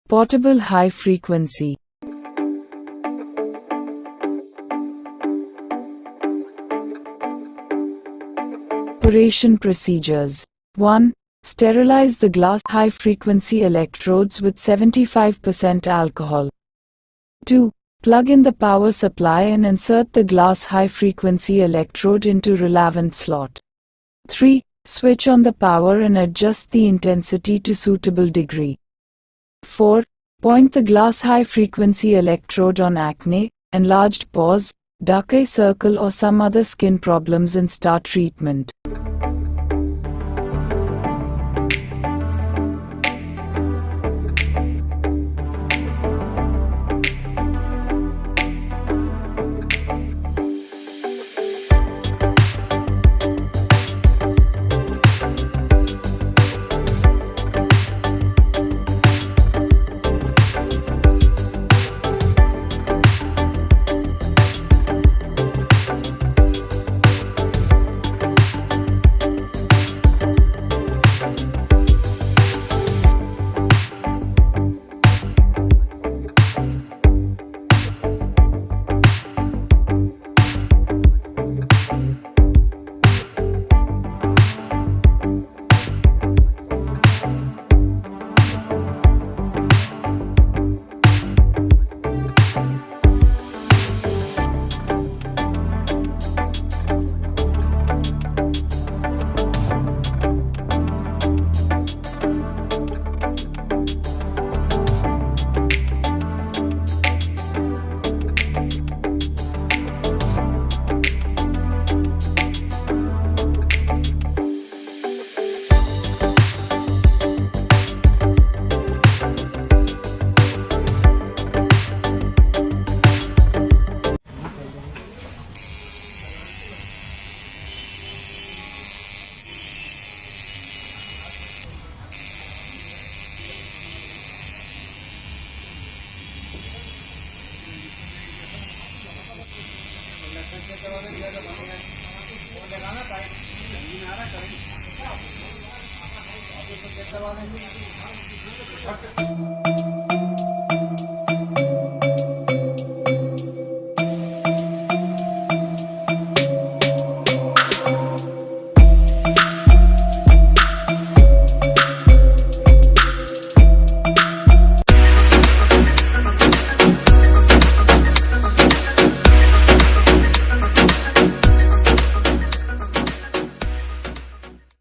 Portable high frequency. Operation procedures. 1. Sterilize the glass high-frequency electrodes with 75% alcohol. 2. Plug in the power supply and insert the glass high-frequency electrode into relevant slot. 3. Switch on the power and adjust the intensity to suitable degree. 4. Point the glass high-frequency electrode on acne, enlarged pores, dark eye circle or some other skin problems and start treatment. करवा देंगे।